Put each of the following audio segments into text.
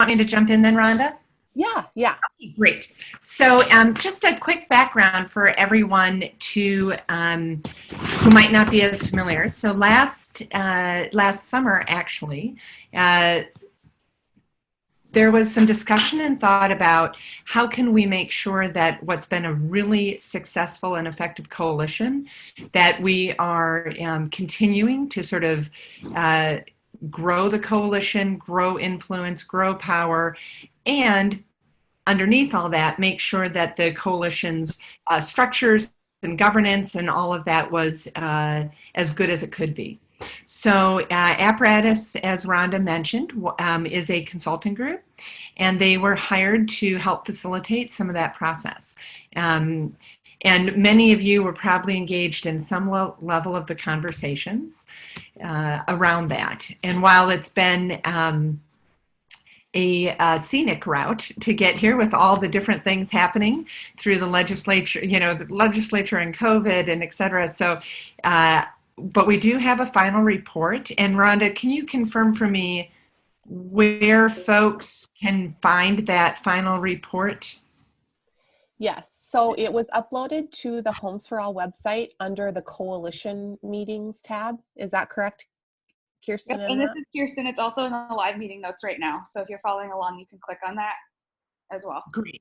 Want me to jump in then, Rhonda? Yeah. Okay, great. So just a quick background for everyone who might not be as familiar. So last summer, actually, uh, there was some discussion and thought about how can we make sure that what's been a really successful and effective coalition, that we are continuing to sort of grow the coalition, grow influence, grow power, and underneath all that, make sure that the coalition's structures and governance and all of that was as good as it could be. So Apparatus, as Rhonda mentioned, is a consulting group, and they were hired to help facilitate some of that process. And many of you were probably engaged in some level of the conversations around that. And while it's been a scenic route to get here with all the different things happening through the legislature, the legislature and COVID and et cetera. So, but we do have a final report. And Rhonda, can you confirm for me where folks can find that final report? Yes, so it was uploaded to the Homes for All website under the Coalition Meetings tab. Is that correct, Kirsten? Yep, and this is Kirsten. It's also in the live meeting notes right now. So if you're following along, you can click on that as well. Great.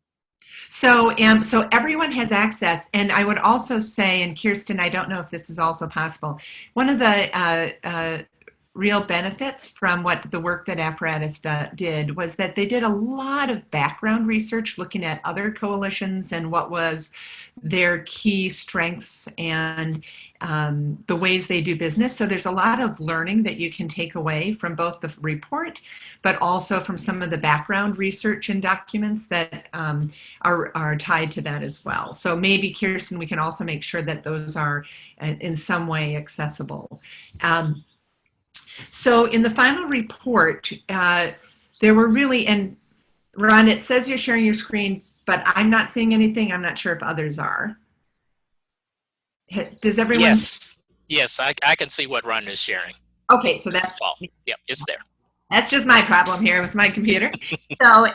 So, so everyone has access, and I would also say, and Kirsten, I don't know if this is also possible, one of the real benefits from what the work that Apparatus did was that they did a lot of background research looking at other coalitions and what was their key strengths and the ways they do business. So there's a lot of learning that you can take away from both the report, but also from some of the background research and documents that are tied to that as well. So maybe, Kirsten, we can also make sure that those are in some way accessible. So in the final report, there were really, and Ron, it says you're sharing your screen, but I'm not seeing anything. I'm not sure if others are. Does everyone? Yes, I can see what Rhonda is sharing. Okay, so that's all. Yep, it's there. That's just my problem here with my computer. So,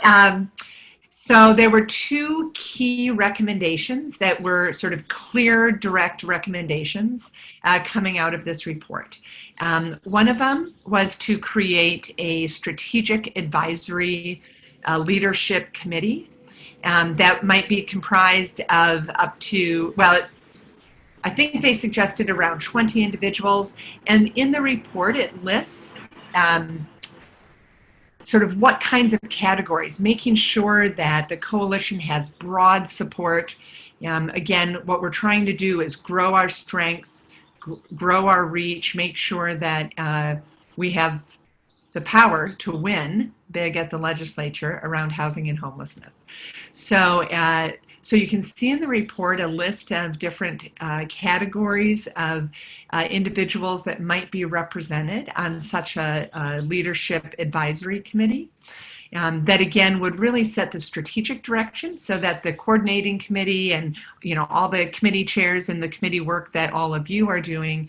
so there were two key recommendations that were sort of clear, direct recommendations coming out of this report. One of them was to create a strategic advisory leadership committee that might be comprised of up to, well, I think they suggested around 20 individuals. And in the report, it lists sort of what kinds of categories, making sure that the coalition has broad support. Again, what we're trying to do is grow our strength, grow our reach, make sure that we have the power to win big at the legislature around housing and homelessness. So, so you can see in the report a list of different categories of individuals that might be represented on such a leadership advisory committee. That again would really set the strategic direction so that the coordinating committee and all the committee chairs and the committee work that all of you are doing,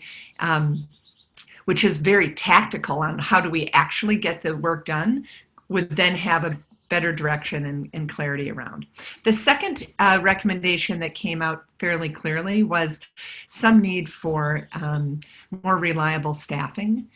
which is very tactical on how do we actually get the work done, would then have a better direction and clarity around. The second recommendation that came out fairly clearly was some need for more reliable staffing.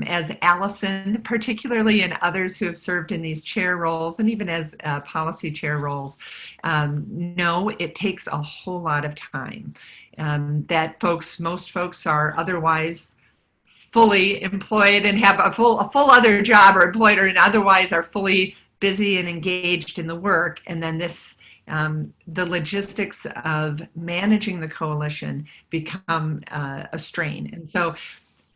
As Allison, particularly and others who have served in these chair roles and even as policy chair roles, know it takes a whole lot of time. That most folks are otherwise fully employed and have a full other job or employed, or otherwise are fully busy and engaged in the work. And then this, the logistics of managing the coalition become a strain. And so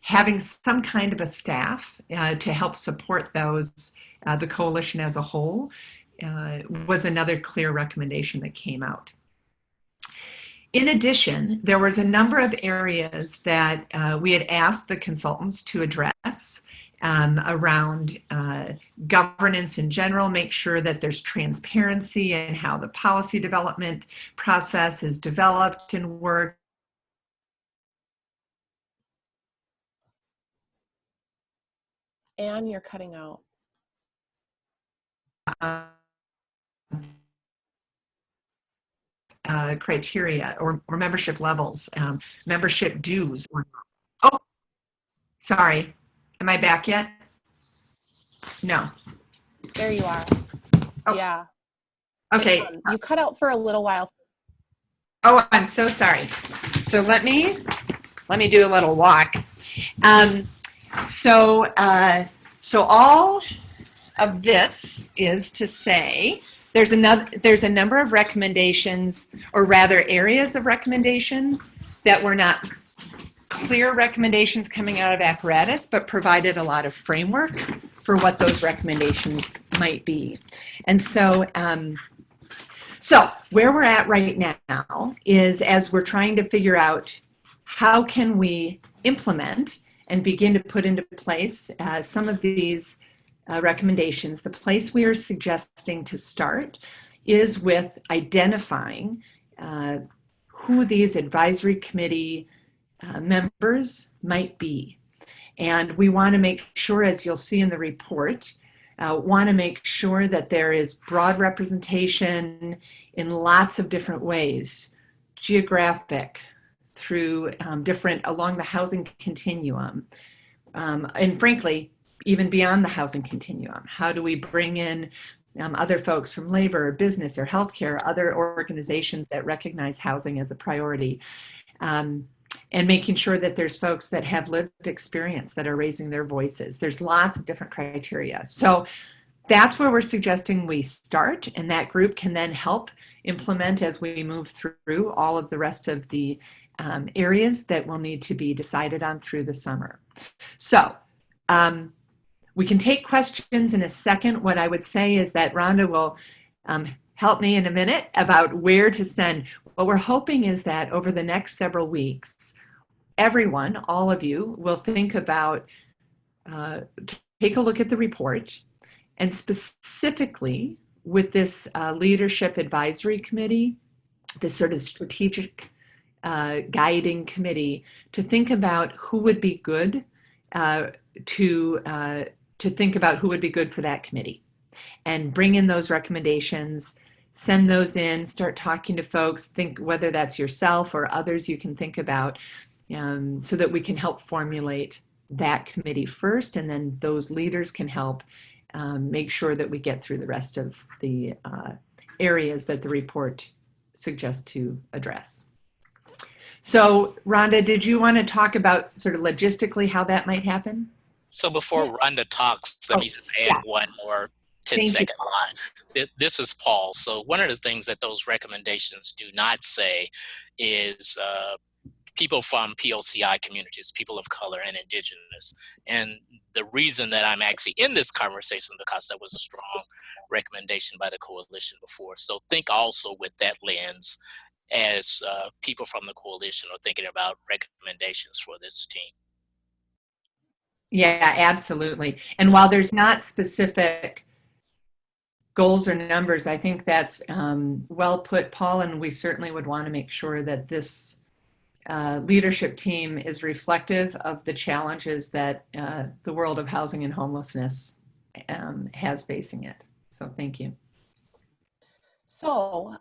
having some kind of a staff to help support those, the coalition as a whole, was another clear recommendation that came out. In addition, there was a number of areas that we had asked the consultants to address around governance in general, make sure that there's transparency in how the policy development process is developed and worked. Anne, you're cutting out. criteria or membership levels, membership dues. Oh, sorry. Am I back yet? No. There you are. Oh. Yeah. Okay. You cut out for a little while. Oh, I'm so sorry. So let me do a little walk. So all of this is to say there's a number of recommendations, or rather areas of recommendation that were not clear recommendations coming out of apparatus, but provided a lot of framework for what those recommendations might be. And so where we're at right now is, as we're trying to figure out how can we implement and begin to put into place some of these recommendations, the place we are suggesting to start is with identifying who these advisory committee members might be. And we want to make sure, as you'll see in the report, want to make sure that there is broad representation in lots of different ways, geographic, through different, along the housing continuum, and frankly, even beyond the housing continuum. How do we bring in other folks from labor, business, or healthcare, other organizations that recognize housing as a priority? And making sure that there's folks that have lived experience that are raising their voices. There's lots of different criteria. So that's where we're suggesting we start, and that group can then help implement as we move through all of the rest of the areas that will need to be decided on through the summer. So we can take questions in a second. What I would say is that Rhonda will help me in a minute about where to send. What we're hoping is that over the next several weeks, everyone, all of you, will think about, take a look at the report, and specifically with this leadership advisory committee, this sort of strategic guiding committee, to think about who would be good to think about who would be good for that committee, and bring in those recommendations, send those in, start talking to folks, think whether that's yourself or others you can think about, so that we can help formulate that committee first, and then those leaders can help make sure that we get through the rest of the areas that the report suggests to address. So Rhonda, did you want to talk about sort of logistically how that might happen? So before Rhonda talks, let me just add one more 10-second line. This is Paul. So one of the things that those recommendations do not say is people from POCI communities, people of color and indigenous. And the reason that I'm actually in this conversation, because that was a strong recommendation by the coalition before. So think also with that lens as people from the coalition are thinking about recommendations for this team. Yeah, absolutely. And while there's not specific goals or numbers, I think that's well put, Paul, and we certainly would want to make sure that this leadership team is reflective of the challenges that the world of housing and homelessness has facing it. So thank you. So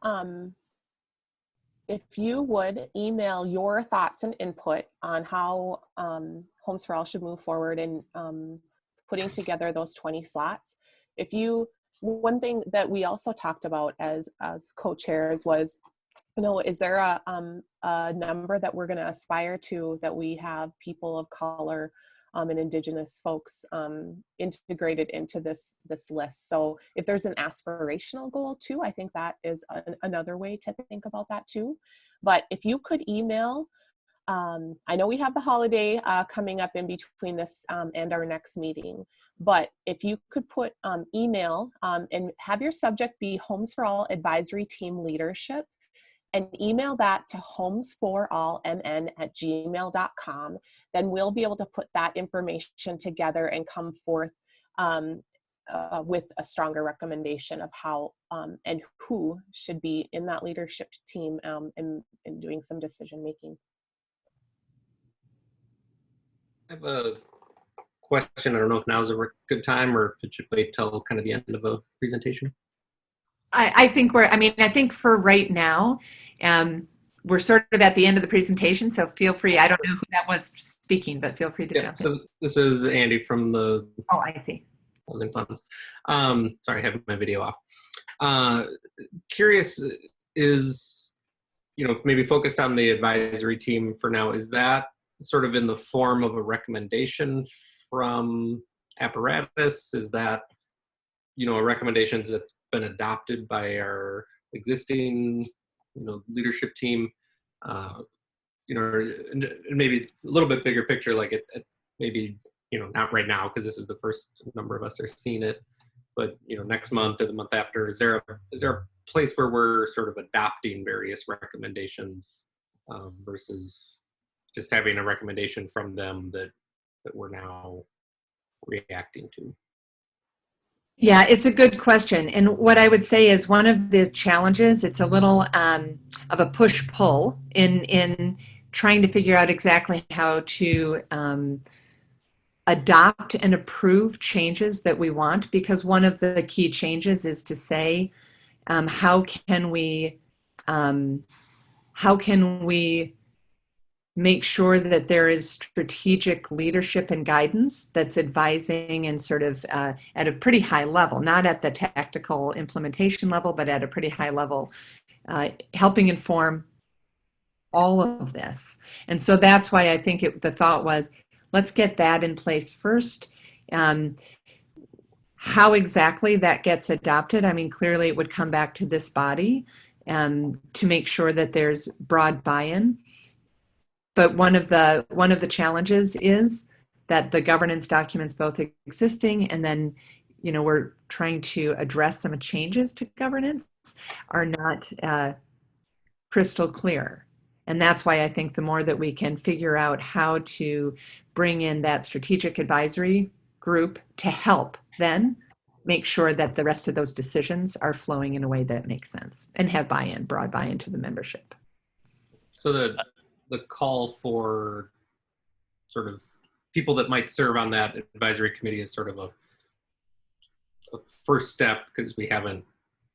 if you would email your thoughts and input on how Homes for All should move forward in putting together those 20 slots. One thing that we also talked about as co-chairs was, is there a number that we're going to aspire to, that we have people of color and indigenous folks integrated into this list? So if there's an aspirational goal too, I think that is another way to think about that too. But if you could email, I know we have the holiday coming up in between this and our next meeting, but if you could put email and have your subject be Homes for All Advisory Team Leadership, and email that to homesforallmn@gmail.com, then we'll be able to put that information together and come forth with a stronger recommendation of how and who should be in that leadership team and doing some decision making. I have a question. I don't know if now is a good time or if it should wait till kind of the end of a presentation. I think I think for right now, we're sort of at the end of the presentation, so feel free. I don't know who that was speaking, but feel free to jump in. So this is Andy from the Oh, I see. Housing Funds. Sorry, I have my video off. Curious is, maybe focused on the advisory team for now. Is that sort of in the form of a recommendation from apparatus? Is that, a recommendation that's been adopted by our existing, leadership team? And maybe a little bit bigger picture, like it maybe, not right now because this is the first number of us are seeing it, but next month or the month after, is there a place where we're sort of adopting various recommendations versus just having a recommendation from them that we're now reacting to? Yeah, it's a good question. And what I would say is one of the challenges, it's a little of a push-pull in trying to figure out exactly how to adopt and approve changes that we want, because one of the key changes is to say, how can we make sure that there is strategic leadership and guidance that's advising and sort of at a pretty high level, not at the tactical implementation level, but at a pretty high level, helping inform all of this. And so that's why I think the thought was, let's get that in place first. How exactly that gets adopted, clearly it would come back to this body to make sure that there's broad buy-in. But one of the challenges is that the governance documents, both existing and then, we're trying to address some changes to governance, are not crystal clear. And that's why I think the more that we can figure out how to bring in that strategic advisory group to help then make sure that the rest of those decisions are flowing in a way that makes sense and have buy-in, broad buy-in to the membership. So the call for sort of people that might serve on that advisory committee is sort of a first step, because we haven't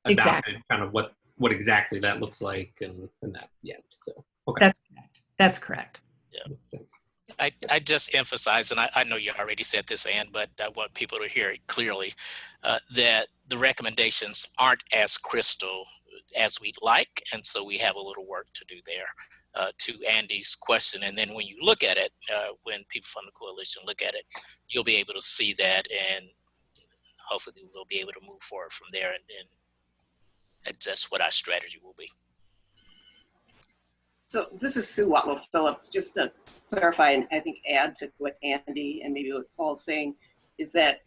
adopted kind of what exactly that looks like and that yet. So okay. That's correct. Yeah. Makes sense. I just emphasize, and I know you already said this, Ann, but I want people to hear it clearly, that the recommendations aren't as crystal as we'd like, and so we have a little work to do there. To Andy's question, and then when you look at it, when people from the coalition look at it, you'll be able to see that, and hopefully we'll be able to move forward from there, and that's what our strategy will be. So this is Suwako, Phyllis. Just to clarify and I think add to what Andy and maybe what Paul's saying, is that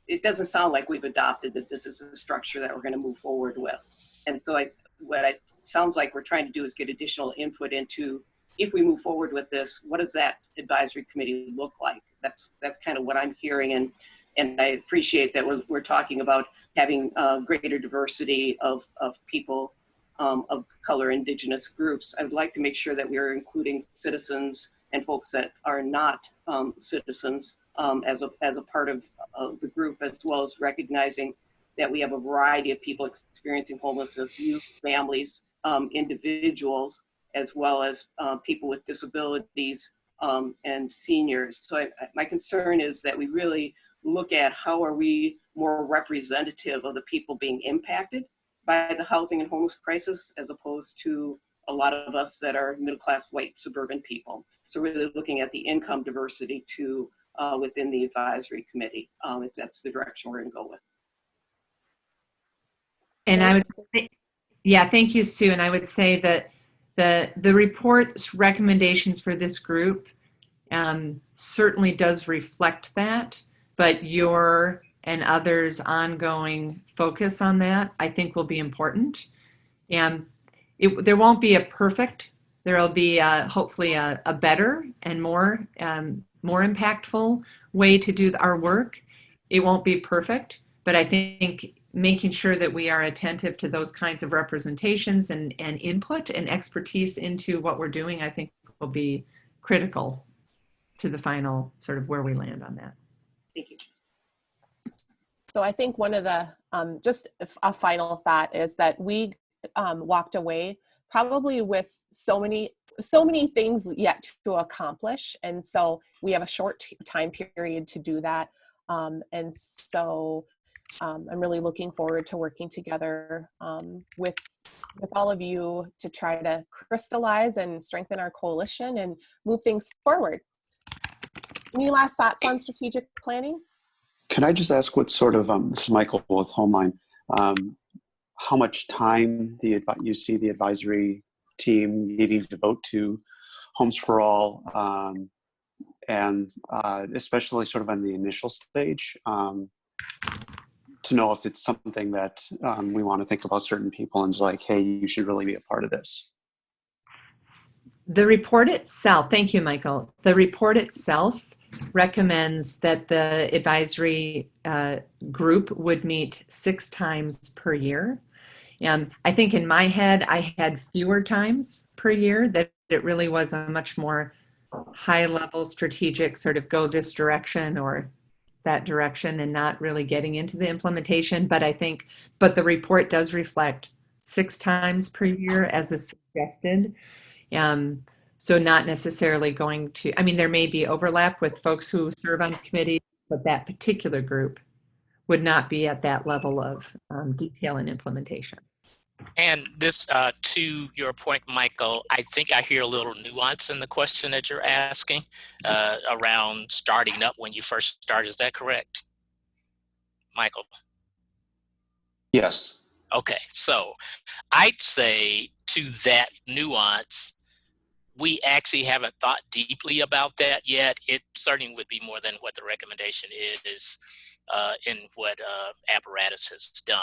it doesn't sound like we've adopted that this is a structure that we're going to move forward with. And so what it sounds like we're trying to do is get additional input into, if we move forward with this, what does that advisory committee look like? That's kind of what I'm hearing, and I appreciate that we're talking about having greater diversity of people of color, indigenous groups. I would like to make sure that we are including citizens and folks that are not citizens as a part of the group, as well as recognizing that we have a variety of people experiencing homelessness, youth, families, individuals, as well as people with disabilities and seniors. So my concern is that we really look at how are we more representative of the people being impacted by the housing and homeless crisis, as opposed to a lot of us that are middle-class white suburban people. So really looking at the income diversity too within the advisory committee, if that's the direction we're gonna go with. And I would say, yeah, thank you, Sue. And I would say that the report's recommendations for this group certainly does reflect that, but your and others' ongoing focus on that, I think, will be important. And there won't be a perfect, there will be hopefully a better and more impactful way to do our work. It won't be perfect, but I think making sure that we are attentive to those kinds of representations and input and expertise into what we're doing, I think will be critical. to the final sort of where we land on that. Thank you. So I think one of the, just a final thought is that we walked away probably with so many things yet to accomplish. And so we have a short time period to do that. And so I'm really looking forward to working together with all of you to try to crystallize and strengthen our coalition and move things forward. Any last thoughts on strategic planning? Can I just ask what sort of, this is Michael with Homeline, how much time you see the advisory team needing to devote to Homes for All, and especially sort of on the initial stage, to know if it's something that we want to think about certain people and like, hey, you should really be a part of this? The report itself, thank you, Michael. The report itself recommends that the advisory group would meet 6 times per year. And I think in my head, I had fewer times per year, that it really was a much more high level strategic sort of go this direction or that direction and not really getting into the implementation. But the report does reflect 6 times per year as is suggested. So not necessarily going to, I mean, there may be overlap with folks who serve on committees, but that particular group would not be at that level of detail and implementation. And this, to your point, Michael, I think I hear a little nuance in the question that you're asking around starting up when you first start. Is that correct, Michael? Yes. Okay, so I'd say to that nuance, we actually haven't thought deeply about that yet. It certainly would be more than what the recommendation is in what Apparatus has done.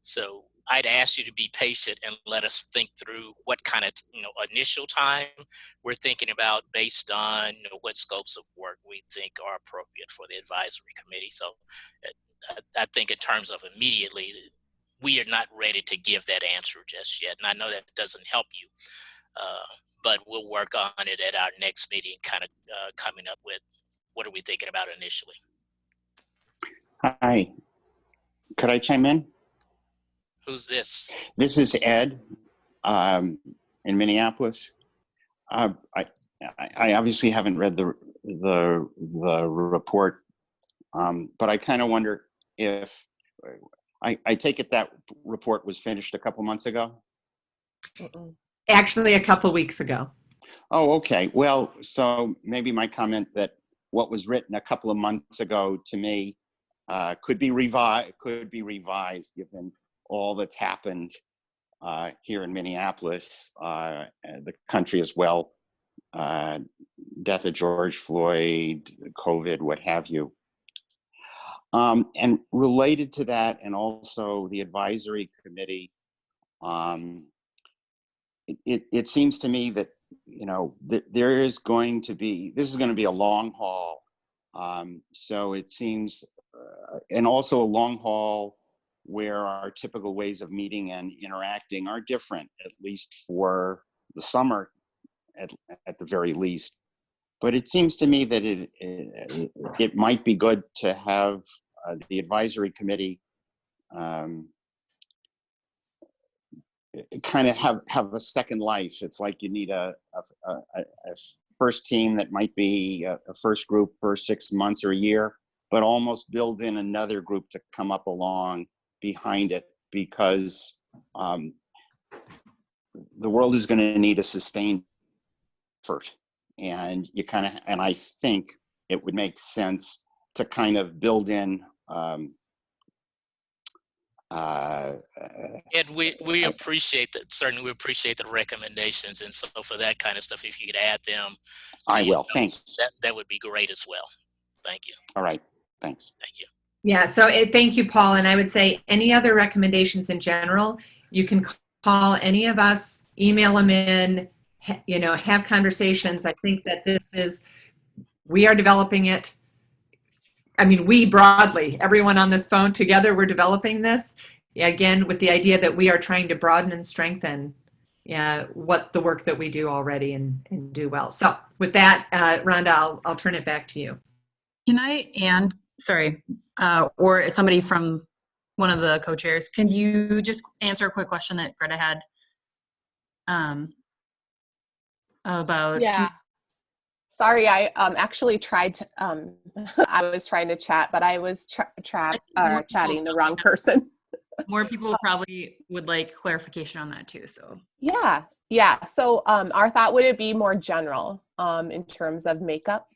So I'd ask you to be patient and let us think through what kind of initial time we're thinking about based on what scopes of work we think are appropriate for the advisory committee. So I think in terms of immediately, we are not ready to give that answer just yet. And I know that doesn't help you. But we'll work on it at our next meeting, kind of coming up with what are we thinking about initially. Hi, could I chime in? Who's this? This is Ed in Minneapolis. I obviously haven't read the report, but I kind of wonder if I take it that report was finished a couple months ago. Actually, a couple weeks ago. Oh, okay. Well, so maybe my comment that what was written a couple of months ago to me could be revised given all that's happened here in Minneapolis, the country as well, death of George Floyd, COVID, what have you. And related to that, and also the advisory committee, it seems to me that there is going to be, this is going to be a long haul. So it seems, and also a long haul where our typical ways of meeting and interacting are different, at least for the summer, at the very least. But it seems to me that it might be good to have the advisory committee kind of have a second life. It's like you need a first team that might be a first group for 6 months or a year, but almost build in another group to come up along behind it, because the world is going to need a sustained effort. And and I think it would make sense to kind of build in Ed, we appreciate that. Certainly, we appreciate the recommendations, and so for that kind of stuff, if you could add them, I will. Thanks. That would be great as well. Thank you. All right. Thanks. Thank you. Yeah. So thank you, Paul. And I would say any other recommendations in general, you can call any of us, email them in, have conversations. I think that we are developing it. I mean, we broadly, everyone on this phone together, we're developing this, again, with the idea that we are trying to broaden and strengthen, what the work that we do already and do well. So with that, Rhonda, I'll turn it back to you. Can I, and sorry, or somebody from one of the co-chairs, can you just answer a quick question that Greta had about? Yeah. Sorry, I actually tried to, I was trying to chat, but I was chatting the wrong person. More people probably would like clarification on that too, so. Yeah. So our thought, would it be more general in terms of makeup?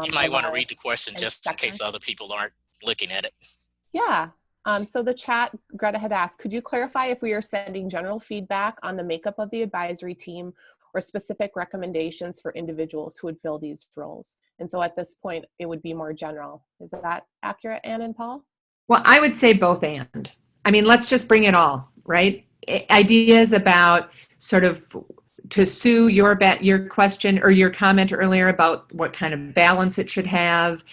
You might want to read the question just in case other people aren't looking at it. Yeah. So the chat, Greta had asked, could you clarify if we are sending general feedback on the makeup of the advisory team or specific recommendations for individuals who would fill these roles? And so at this point, it would be more general. Is that accurate, Ann and Paul? Well, I would say both and. I mean, let's just bring it all, right? Ideas about sort of, to Sue, your question or your comment earlier about what kind of balance it should have,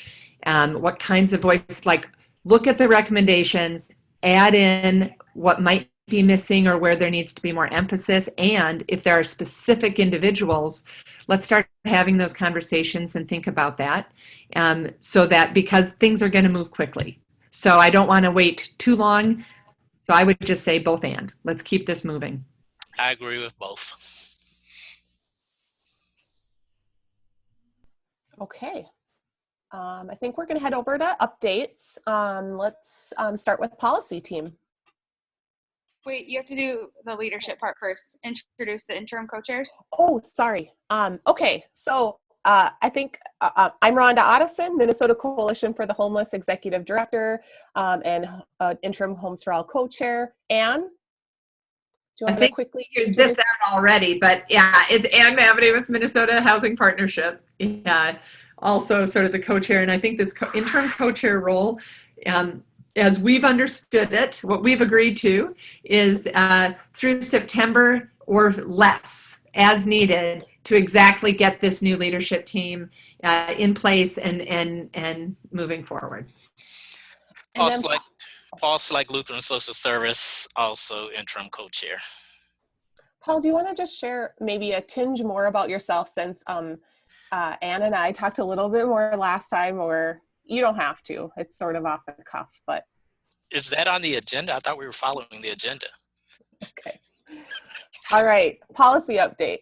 what kinds of voice, like look at the recommendations, add in what might be missing or where there needs to be more emphasis. And if there are specific individuals, let's start having those conversations and think about that, so that, because things are going to move quickly. So I don't want to wait too long. So I would just say both and. Let's keep this moving. I agree with both. Okay. I think we're going to head over to updates. Let's start with policy team. Wait, you have to do the leadership part first. Introduce the interim co-chairs. Oh, sorry. Okay, so I think I'm Rhonda Otteson, Minnesota Coalition for the Homeless Executive Director and interim Homes for All co-chair. Ann, do you want to quickly figured this out already, but yeah, it's Ann Mavity with Minnesota Housing Partnership. Yeah, also sort of the co-chair, and I think this interim co-chair role, as we've understood it, what we've agreed to is through September or less, as needed, to exactly get this new leadership team in place and moving forward. Paul Slick, Lutheran Social Service, also interim co-chair. Paul, do you want to just share maybe a tinge more about yourself, since Ann and I talked a little bit more last time, or you don't have to. It's sort of off the cuff, but. Is that on the agenda? I thought we were following the agenda. Okay. All right, policy update.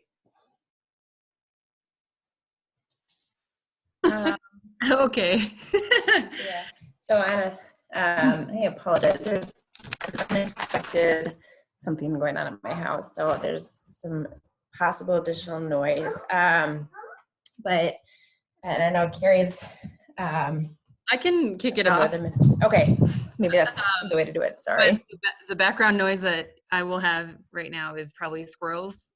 Okay. Yeah. So I apologize. There's unexpected something going on in my house, so there's some possible additional noise. But and I know Carrie's. I can kick it off. Okay, maybe that's the way to do it. Sorry. But the background noise that I will have right now is probably squirrels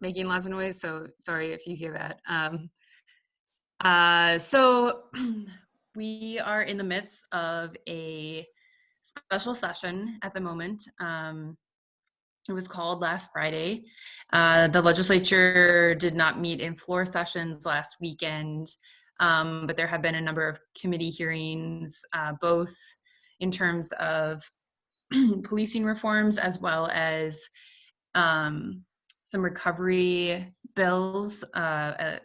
making lots of noise. So sorry if you hear that. So we are in the midst of a special session at the moment. It was called last Friday. The legislature did not meet in floor sessions last weekend, but there have been a number of committee hearings, both in terms of policing reforms as well as some recovery bills, at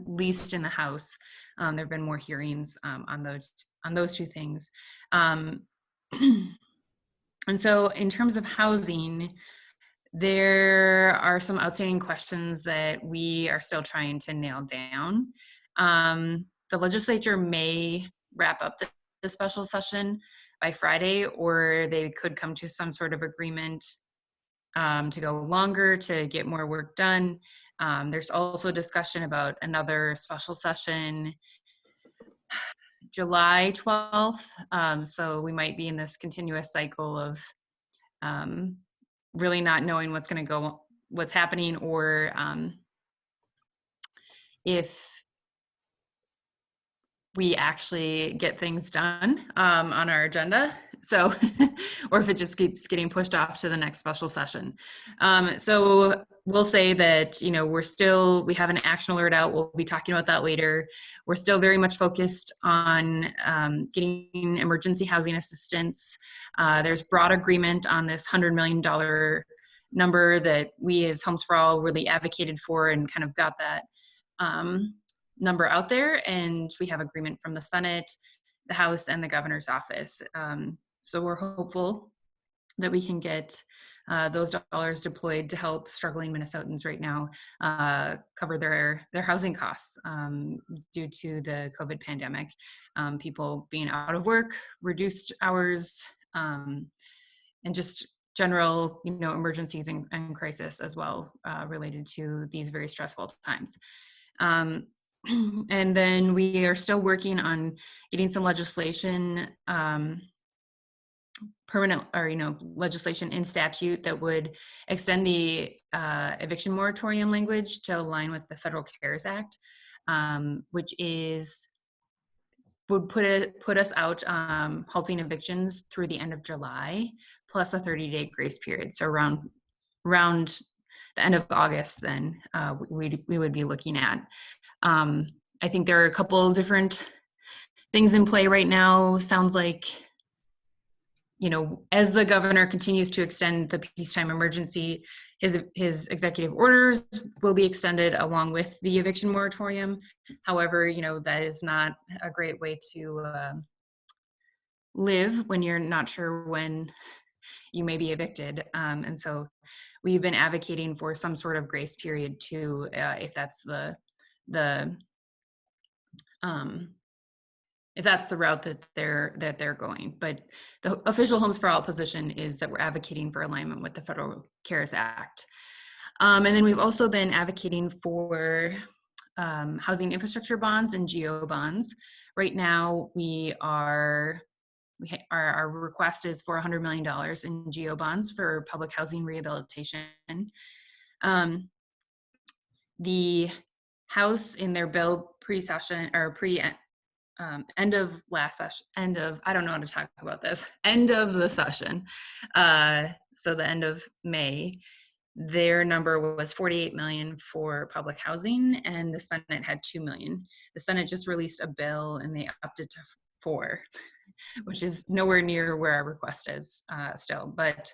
least in the House. There have been more hearings on those two things. And so in terms of housing, there are some outstanding questions that we are still trying to nail down. The legislature may wrap up the special session by Friday, or they could come to some sort of agreement to go longer to get more work done. There's also discussion about another special session July 12th. So we might be in this continuous cycle of really not knowing what's happening, or if we actually get things done on our agenda. So, or if it just keeps getting pushed off to the next special session. So we'll say that, we have an action alert out. We'll be talking about that later. We're still very much focused on getting emergency housing assistance. There's broad agreement on this $100 million number that we as Homes for All really advocated for and kind of got that number out there. And we have agreement from the Senate, the House, and the governor's office. So we're hopeful that we can get those dollars deployed to help struggling Minnesotans right now cover their housing costs due to the COVID pandemic. People being out of work, reduced hours, and just general, emergencies and crisis as well related to these very stressful times. And then we are still working on getting some legislation, permanent or, legislation in statute that would extend the eviction moratorium language to align with the Federal CARES Act, which would put us out halting evictions through the end of July, plus a 30-day grace period. So around the end of August, then we would be looking at. I think there are a couple of different things in play right now. Sounds like, as the governor continues to extend the peacetime emergency, his executive orders will be extended along with the eviction moratorium. However, that is not a great way to live when you're not sure when you may be evicted. And so we've been advocating for some sort of grace period too, if that's the route that they're going. But the official Homes for All position is that we're advocating for alignment with the Federal CARES Act. And then we've also been advocating for housing infrastructure bonds and GO bonds. Right now, our request is for $100 million in GO bonds for public housing rehabilitation. The House in their bill pre-session or end of last session, I don't know how to talk about this, end of the session. So the end of May, their number was 48 million for public housing, and the Senate had 2 million. The Senate just released a bill and they upped it to 4, which is nowhere near where our request is still. But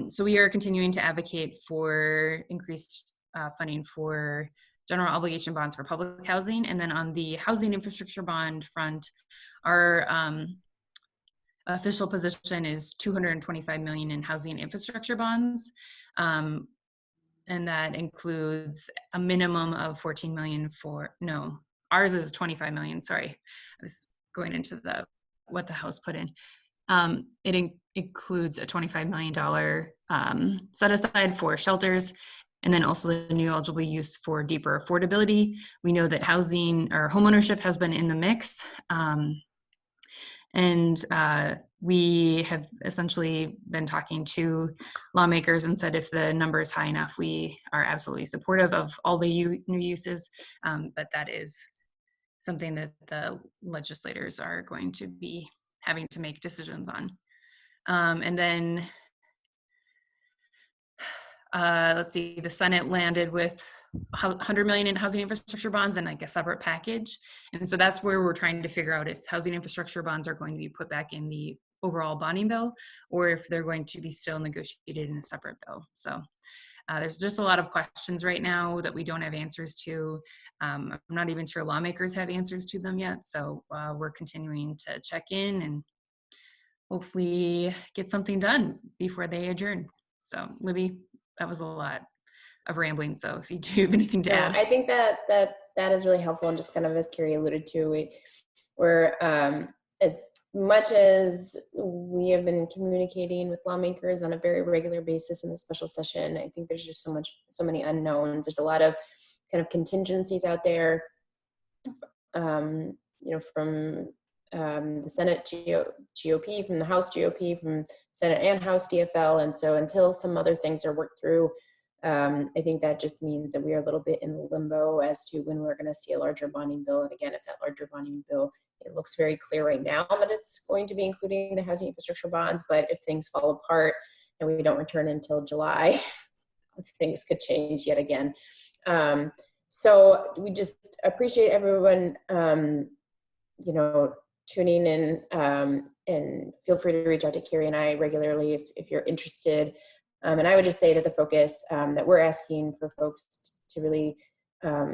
so we are continuing to advocate for increased funding for general obligation bonds for public housing. And then on the housing infrastructure bond front, our official position is 225 million in housing infrastructure bonds. And that includes a minimum of 14 million ours is 25 million. Sorry, I was going into what the House put in. It includes a $25 million set aside for shelters, and then also the new eligible use for deeper affordability. We know that housing or homeownership has been in the mix. And we have essentially been talking to lawmakers and said if the number is high enough, we are absolutely supportive of all the new uses. But that is something that the legislators are going to be having to make decisions on. And then let's see, the Senate landed with 100 million in housing infrastructure bonds and like a separate package. And so that's where we're trying to figure out if housing infrastructure bonds are going to be put back in the overall bonding bill or if they're going to be still negotiated in a separate bill. So there's just a lot of questions right now that we don't have answers to. I'm not even sure lawmakers have answers to them yet. So we're continuing to check in and hopefully get something done before they adjourn. So Libby, that was a lot of rambling. So if you do have anything to add. I think that is really helpful. And just kind of as Carrie alluded to, we're as much as we have been communicating with lawmakers on a very regular basis in the special session, I think there's just so many unknowns. There's a lot of kind of contingencies out there, from the Senate GOP, from the House GOP, from Senate and House DFL. And so until some other things are worked through, I think that just means that we are a little bit in limbo as to when we're going to see a larger bonding bill. And again, if that larger bonding bill, it looks very clear right now that it's going to be including the housing infrastructure bonds, but if things fall apart and we don't return until July, things could change yet again. So we just appreciate everyone, tuning in, and feel free to reach out to Carrie and I regularly if you're interested. And I would just say that the focus that we're asking for folks to really,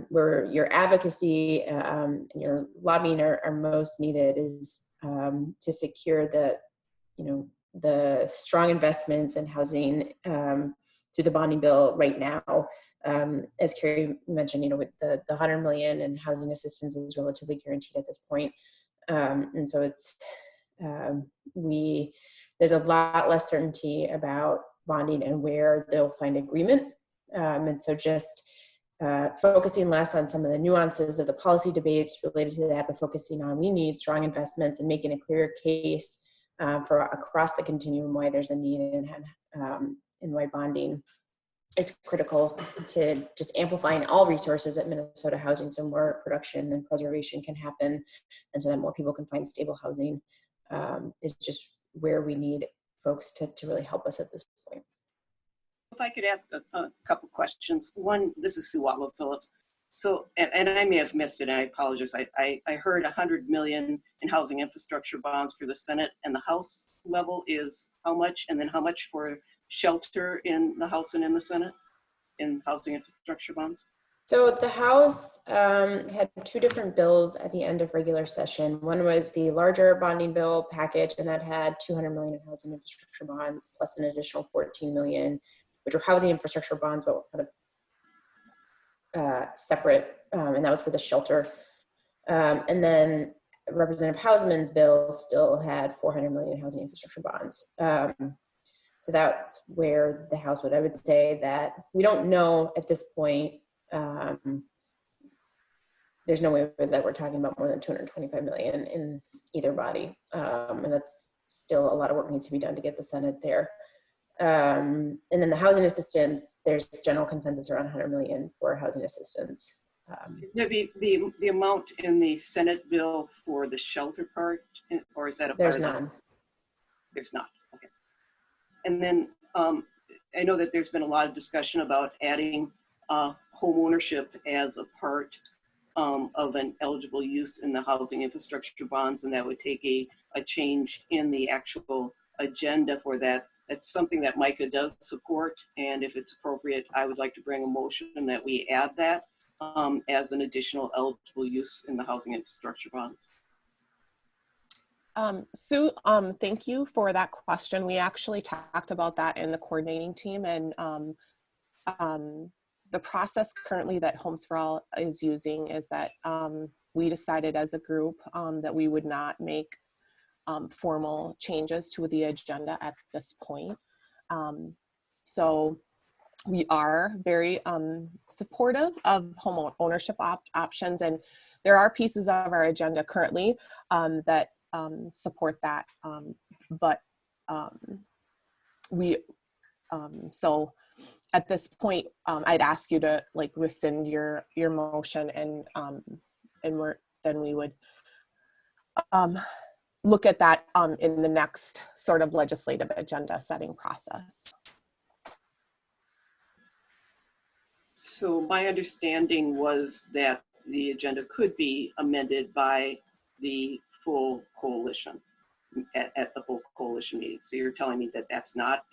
where your advocacy and your lobbying are most needed is to secure the, the strong investments in housing through the bonding bill right now. As Carrie mentioned, with the 100 million in housing assistance is relatively guaranteed at this point. And so it's, there's a lot less certainty about bonding and where they'll find agreement. And so just focusing less on some of the nuances of the policy debates related to that, but focusing on we need strong investments and making a clear case for across the continuum why there's a need and why bonding is critical to just amplifying all resources at Minnesota Housing so more production and preservation can happen and so that more people can find stable housing is just where we need folks to really help us at this point. If I could ask a couple questions. One, this is Suwako, Phyllis. So, and I may have missed it, and I apologize. I heard 100 million in housing infrastructure bonds for the Senate, and the House level is how much? And then how much for shelter in the House and in the Senate in housing infrastructure bonds? So the House had two different bills at the end of regular session. One was the larger bonding bill package, and that had 200 million in housing infrastructure bonds, plus an additional 14 million, which were housing infrastructure bonds, but were kind of separate, and that was for the shelter. And then Representative Hausman's bill still had 400 million in housing infrastructure bonds. So that's where the House would, I would say that we don't know at this point. There's no way that we're talking about more than 225 million in either body. And that's still a lot of work needs to be done to get the Senate there. And then the housing assistance, there's general consensus around 100 million for housing assistance. Maybe the amount in the Senate bill for the shelter part, or is that a part? There's none. There's not. Okay. And then I know that there's been a lot of discussion about adding home ownership as a part of an eligible use in the housing infrastructure bonds, and that would take a change in the actual agenda for that. That's something that Micah does support, and if it's appropriate, I would like to bring a motion that we add that as an additional eligible use in the housing infrastructure bonds. Sue, thank you for that question. We actually talked about that in the coordinating team, and the process currently that Homes for All is using is that we decided as a group that we would not make formal changes to the agenda at this point. So we are very supportive of home ownership options, and there are pieces of our agenda currently that support that, but so at this point I'd ask you to like rescind your motion, and then we would look at that in the next sort of legislative agenda setting process. So my understanding was that the agenda could be amended by the full coalition at the full coalition meeting. So you're telling me that that's not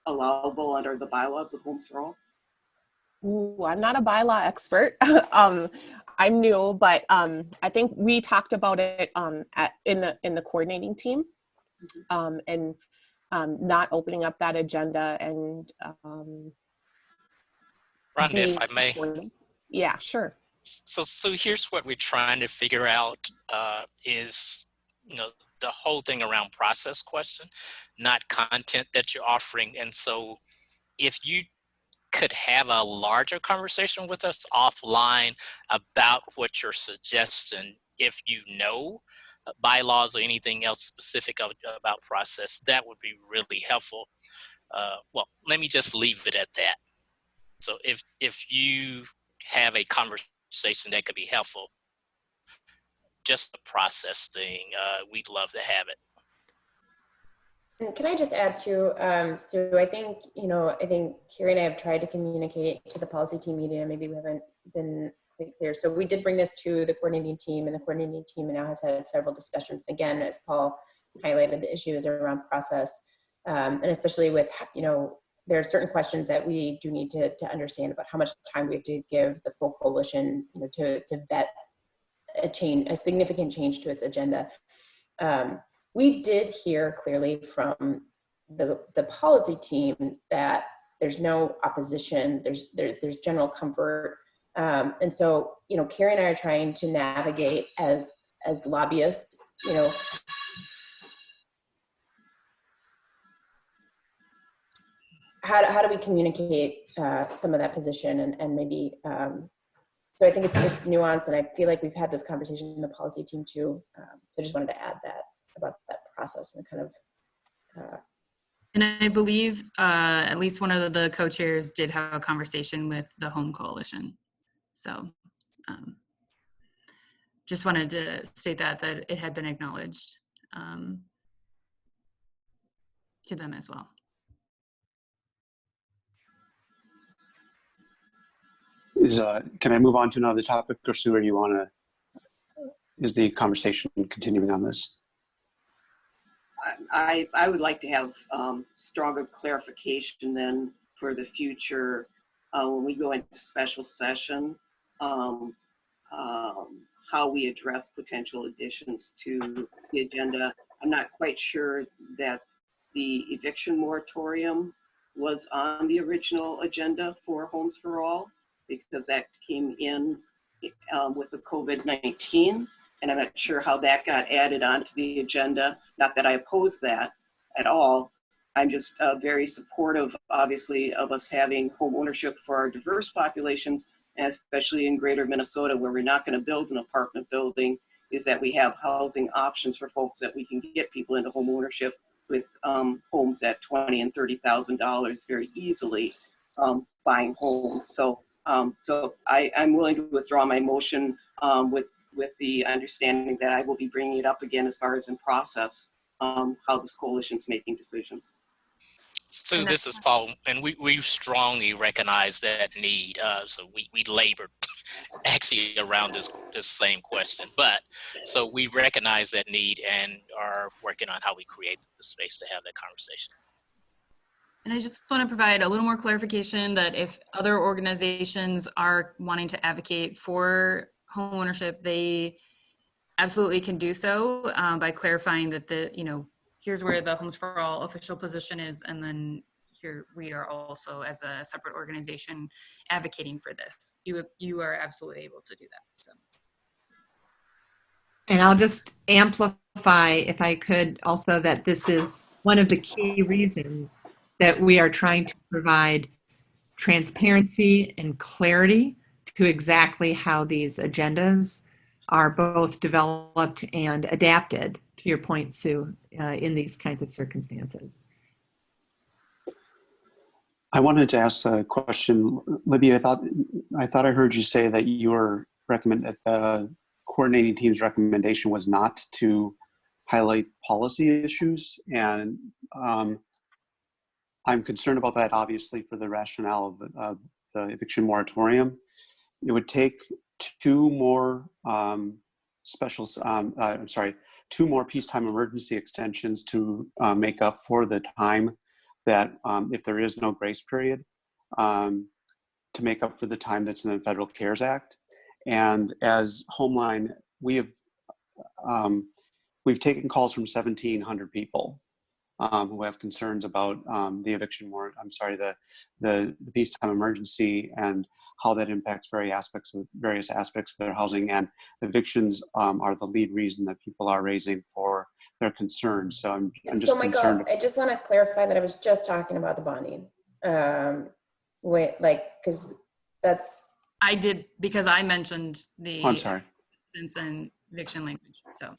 allowable under the bylaws of Homes for All? Ooh, I'm not a bylaw expert. I'm new, but I think we talked about it in the coordinating team, and not opening up that agenda and Rhonda, if I may. Yeah, sure. So here's what we're trying to figure out is, the whole thing around process question, not content that you're offering. And so if you could have a larger conversation with us offline about what you're suggesting, if you know bylaws or anything else specific about process, that would be really helpful. Well, let me just leave it at that. So if you have a conversation that could be helpful, just a process thing, we'd love to have it. And can I just add to, so I think, I think Carrie and I have tried to communicate to the policy team meeting, and maybe we haven't been quite clear. So we did bring this to the coordinating team, and the coordinating team now has had several discussions. Again, as Paul highlighted, the issue is around process, and especially with, there are certain questions that we do need to understand about how much time we have to give the full coalition, to vet a significant change to its agenda. We did hear clearly from the policy team that there's no opposition, there's general comfort. And so, Carrie and I are trying to navigate as lobbyists, how do we communicate some of that position and maybe, so I think it's nuanced, and I feel like we've had this conversation in the policy team too. So I just wanted to add that about that process and kind of. And I believe at least one of the co-chairs did have a conversation with the Home Coalition. So just wanted to state that it had been acknowledged to them as well. Can I move on to another topic, or Sue, or you want to? Is the conversation continuing on this? I would like to have stronger clarification then for the future when we go into special session, how we address potential additions to the agenda. I'm not quite sure that the eviction moratorium was on the original agenda for Homes for All, because that came in with the COVID-19. And I'm not sure how that got added onto the agenda. Not that I oppose that at all. I'm just very supportive, obviously, of us having home ownership for our diverse populations, and especially in greater Minnesota, where we're not going to build an apartment building, is that we have housing options for folks that we can get people into home ownership with homes at $20,000 and $30,000 very easily, buying homes. So, I'm willing to withdraw my motion with the understanding that I will be bringing it up again as far as in process, how this coalition's making decisions. So this is Paul, and we strongly recognize that need. So we labored actually around this same question, but so we recognize that need and are working on how we create the space to have that conversation. And I just want to provide a little more clarification that if other organizations are wanting to advocate for home ownership, they absolutely can do so by clarifying that here's where the Homes for All official position is, and then here we are also as a separate organization advocating for this. You are absolutely able to do that. So. And I'll just amplify, if I could, also that this is one of the key reasons that we are trying to provide transparency and clarity to exactly how these agendas are both developed and adapted, to your point, Sue, in these kinds of circumstances. I wanted to ask a question. Libby, I thought I heard you say that that the coordinating team's recommendation was not to highlight policy issues, and I'm concerned about that, obviously, for the rationale of the eviction moratorium. It would take two more two more peacetime emergency extensions to make up for the time that, if there is no grace period, to make up for the time that's in the Federal CARES Act. And as Homeline, we've taken calls from 1,700 people who have concerns about the eviction the peacetime emergency and how that impacts various aspects of their housing. And evictions are the lead reason that people are raising for their concerns. So I'm just so Michael, concerned. I just want to clarify that I was just talking about the bonding. Because that's. I did, because I mentioned the I'm sorry. and eviction language. So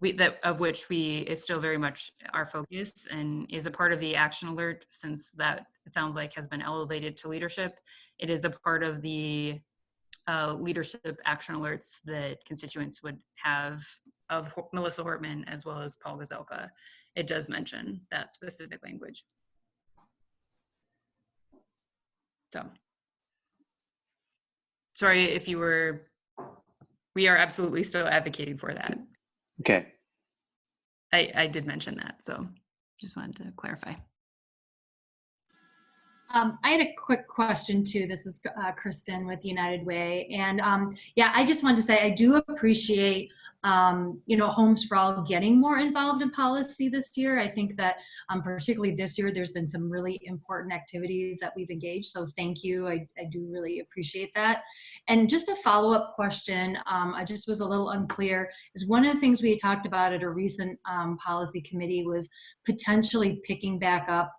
is still very much our focus and is a part of the action alert, since that it sounds like has been elevated to leadership. It is a part of the leadership action alerts that constituents would have of Melissa Hortman as well as Paul Gazelka. It does mention that specific language. So, sorry if you were, we are absolutely still advocating for that. Okay. I did mention that, so just wanted to clarify. I had a quick question too. This is Kristen with United Way. And yeah, I just wanted to say I do appreciate Homes for All getting more involved in policy this year. I think that particularly this year, there's been some really important activities that we've engaged. So thank you. I do really appreciate that. And just a follow-up question, I just was a little unclear, is one of the things we had talked about at a recent policy committee was potentially picking back up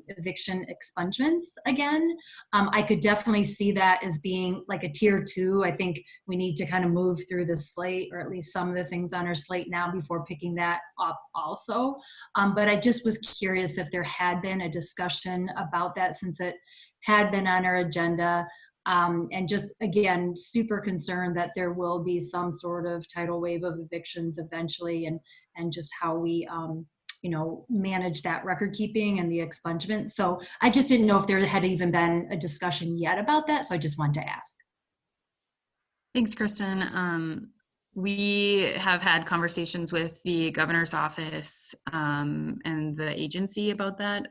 eviction expungements again. I could definitely see that as being like a tier 2. I think we need to kind of move through the slate, or at least some of the things on our slate now, before picking that up also. But I just was curious if there had been a discussion about that, since it had been on our agenda. And just, again, super concerned that there will be some sort of tidal wave of evictions eventually, and just how we manage that record keeping and the expungement. So I just didn't know if there had even been a discussion yet about that. So I just wanted to ask. Thanks, Kristen. We have had conversations with the governor's office and the agency about that.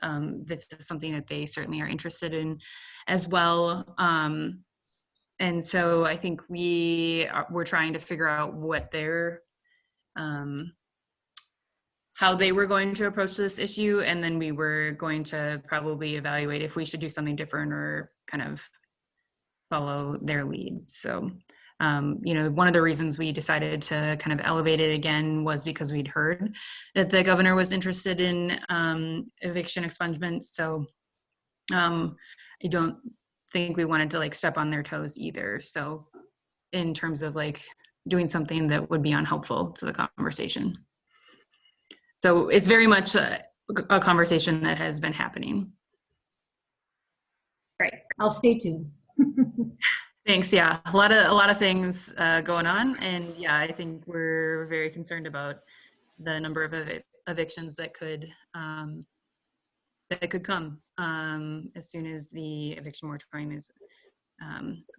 This is something that they certainly are interested in as well. And so I think we're trying to figure out what their how they were going to approach this issue, and then we were going to probably evaluate if we should do something different or kind of follow their lead. So one of the reasons we decided to kind of elevate it again was because we'd heard that the governor was interested in eviction expungement. So I don't think we wanted to like step on their toes either. So in terms of like doing something that would be unhelpful to the conversation. So it's very much a conversation that has been happening. Great, I'll stay tuned. Thanks. Yeah, a lot of things going on, and yeah, I think we're very concerned about the number of evictions that could come as soon as the eviction moratorium is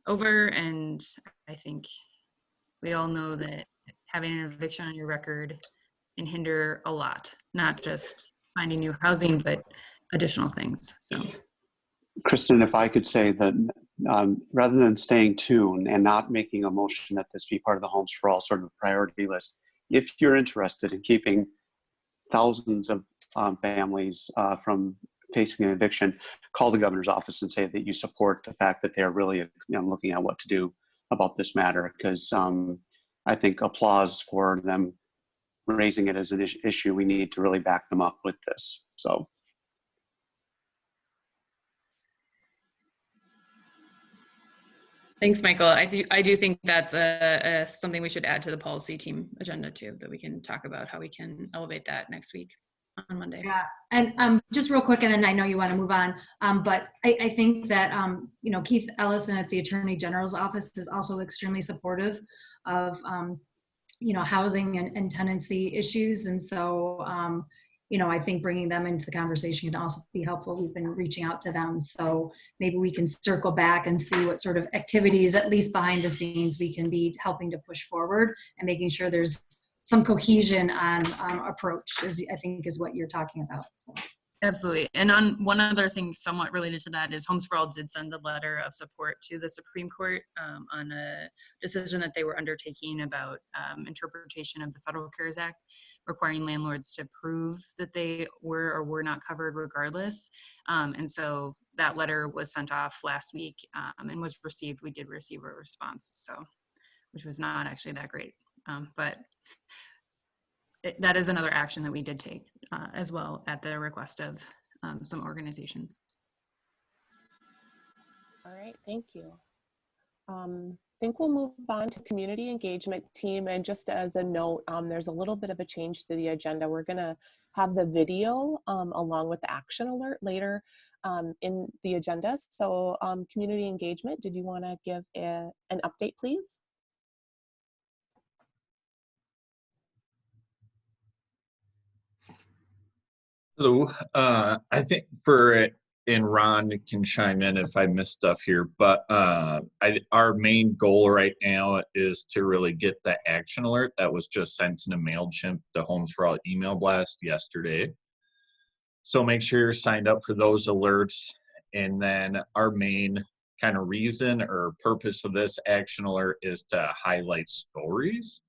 over. And I think we all know that having an eviction on your record can hinder a lot, not just finding new housing, but additional things. So, Kristen, if I could say that rather than staying tuned and not making a motion that this be part of the Homes for All sort of priority list, if you're interested in keeping thousands of families from facing an eviction, call the governor's office and say that you support the fact that they're really looking at what to do about this matter, because I think applause for them raising it as an issue. We need to really back them up with this. So. Thanks, Michael. I do think that's something we should add to the policy team agenda too, that we can talk about how we can elevate that next week on Monday. Yeah, and just real quick, and then I know you want to move on, but I think that Keith Ellison at the Attorney General's office is also extremely supportive of housing and tenancy issues, and so I think bringing them into the conversation can also be helpful. We've been reaching out to them, so maybe we can circle back and see what sort of activities, at least behind the scenes, we can be helping to push forward and making sure there's some cohesion on approach, I think is what you're talking about. So. Absolutely. And on one other thing somewhat related to that is Homes for All did send a letter of support to the Supreme Court on a decision that they were undertaking about interpretation of the Federal CARES Act, requiring landlords to prove that they were or were not covered regardless. And so that letter was sent off last week and was received. We did receive a response, so which was not actually that great. But that is another action that we did take as well at the request of some organizations. All right, thank you. I think we'll move on to community engagement team. And just as a note, there's a little bit of a change to the agenda. We're gonna have the video along with the action alert later in the agenda. So community engagement, did you wanna give an update, please? Hello. I think and Ron can chime in if I miss stuff here, but our main goal right now is to really get the action alert that was just sent in a MailChimp, the Homes for All email blast yesterday. So make sure you're signed up for those alerts. And then our main kind of reason or purpose of this action alert is to highlight stories.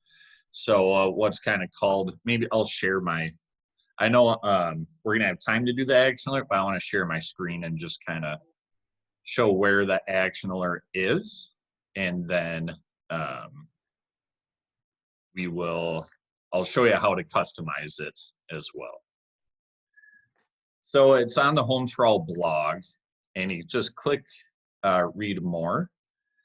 So what's kind of called, maybe I'll share my, I know we're gonna have time to do the action alert, but I want to share my screen and just kind of show where the action alert is. And then I'll show you how to customize it as well. So it's on the Homes for All blog, and you just click read more.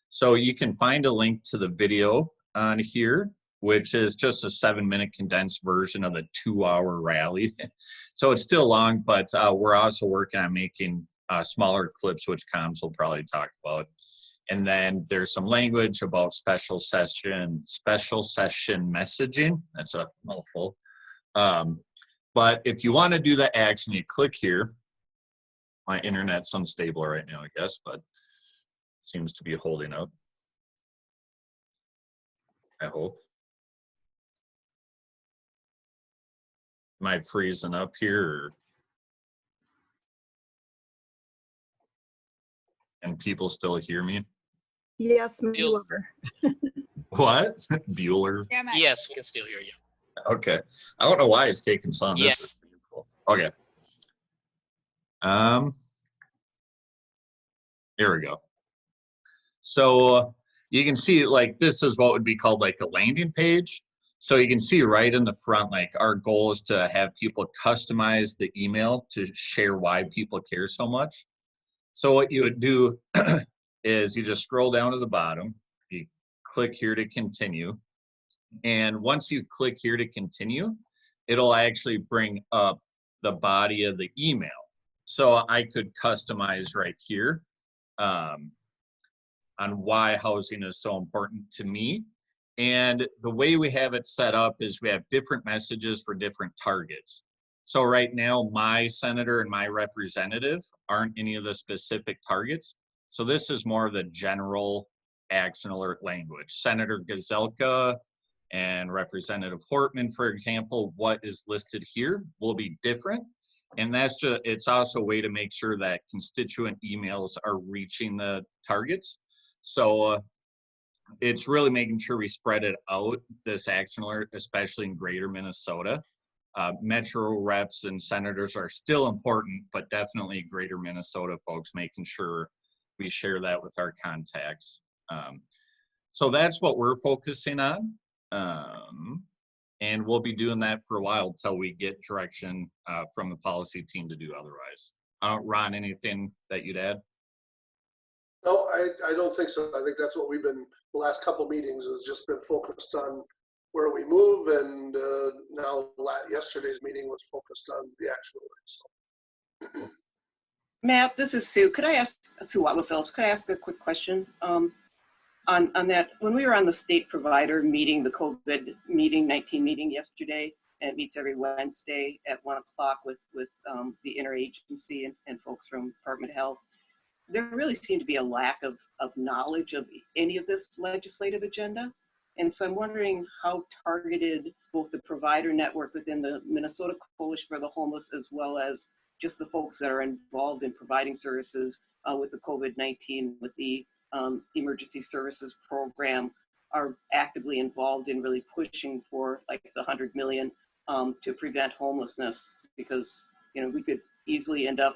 So you can find a link to the video on here, which is just a 7-minute condensed version of the 2-hour rally. So it's still long, but we're also working on making smaller clips, which comms will probably talk about. And then there's some language about special session messaging. That's a mouthful. But if you want to do the action, you click here. My internet's unstable right now, I guess, but seems to be holding up. I hope. Am I freezing up here? Or... And people still hear me? Yes, Bueller. What? Bueller? Yes, we can still hear you. Okay. I don't know why it's taking so long. Yes. Cool. Okay. Here we go. So you can see like this is what would be called like a landing page. So you can see right in the front, like our goal is to have people customize the email to share why people care so much. So what you would do is you just scroll down to the bottom, you click here to continue. And once you click here to continue, it'll actually bring up the body of the email. So I could customize right here on why housing is so important to me. And the way we have it set up is we have different messages for different targets. So right now, my senator and my representative aren't any of the specific targets. So this is more of the general action alert language. Senator Gazelka and Representative Hortman, for example, what is listed here will be different. And that's just, it's also a way to make sure that constituent emails are reaching the targets. So it's really making sure we spread it out, this action alert, especially in greater Minnesota. Metro reps and senators are still important, but definitely greater Minnesota folks, making sure we share that with our contacts. So that's what we're focusing on. And we'll be doing that for a while till we get direction from the policy team to do otherwise. Ron, anything that you'd add? No, I don't think so. I think that's what we've been, the last couple meetings has just been focused on where we move, and now yesterday's meeting was focused on the action alert. So. Matt, this is Sue. Could I ask, Suwako Phyllis, could I ask a quick question? On that, when we were on the state provider meeting, the COVID meeting, 19 meeting yesterday, and it meets every Wednesday at 1 o'clock with the interagency and folks from Department of Health, there really seemed to be a lack of knowledge of any of this legislative agenda. And so I'm wondering how targeted both the provider network within the Minnesota Coalition for the Homeless, as well as just the folks that are involved in providing services with the COVID-19, with the emergency services program, are actively involved in really pushing for like the 100 million to prevent homelessness, because, you know, we could easily end up,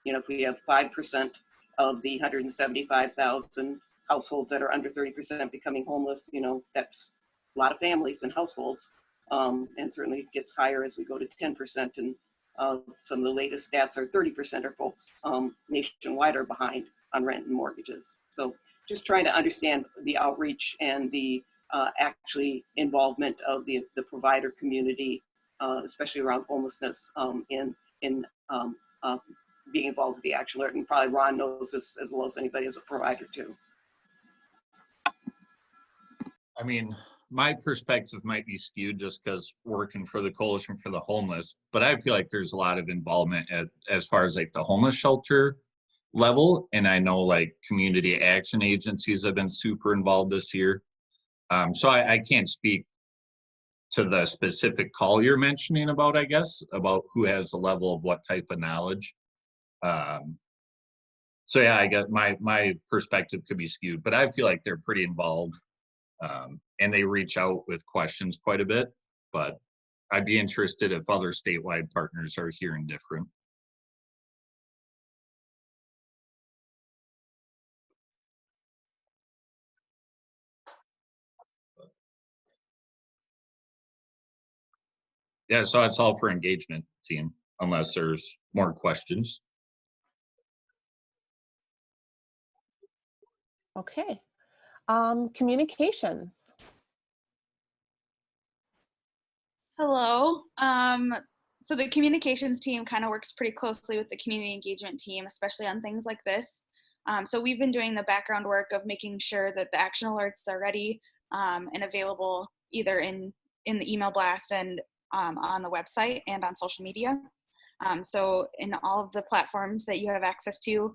you know, if we have 5% of the 175,000 households that are under 30% becoming homeless, you know, that's a lot of families and households, and certainly gets higher as we go to 10%. And some of the latest stats are 30% of folks nationwide are behind on rent and mortgages. So just trying to understand the outreach and the actually involvement of the provider community, especially around homelessness, in being involved with the action alert. And probably Ron knows this as well as anybody as a provider too. I mean, my perspective might be skewed just because working for the Coalition for the Homeless, but I feel like there's a lot of involvement as far as like the homeless shelter level. And I know like community action agencies have been super involved this year. So I can't speak to the specific call you're mentioning about, I guess, about who has the level of what type of knowledge. So yeah, I guess my perspective could be skewed, but I feel like they're pretty involved, and they reach out with questions quite a bit. But I'd be interested if other statewide partners are hearing different. Yeah, so it's all for engagement, team, unless there's more questions. Okay. Communications. Hello. So the communications team kind of works pretty closely with the community engagement team, especially on things like this. So we've been doing the background work of making sure that the action alerts are ready and available either in the email blast and on the website and on social media. So in all of the platforms that you have access to,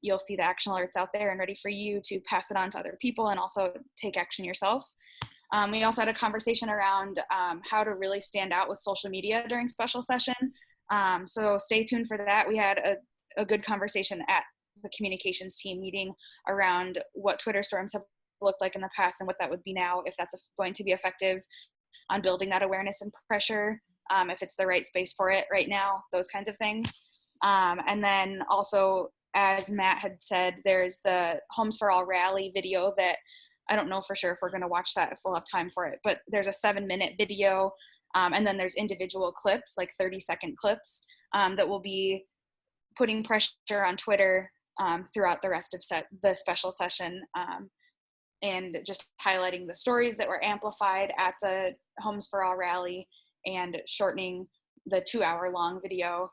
you'll see the action alerts out there and ready for you to pass it on to other people and also take action yourself. We also had a conversation around how to really stand out with social media during special session. So stay tuned for that. We had a good conversation at the communications team meeting around what Twitter storms have looked like in the past and what that would be now, if that's going to be effective on building that awareness and pressure, if it's the right space for it right now, those kinds of things. And then also, as Matt had said, there's the Homes for All rally video that I don't know for sure if we're going to watch that, if we'll have time for it, but there's a 7-minute video. And then there's individual clips, like 30-second clips, that will be putting pressure on Twitter throughout the rest of the special session, and just highlighting the stories that were amplified at the Homes for All rally and shortening the 2-hour-long video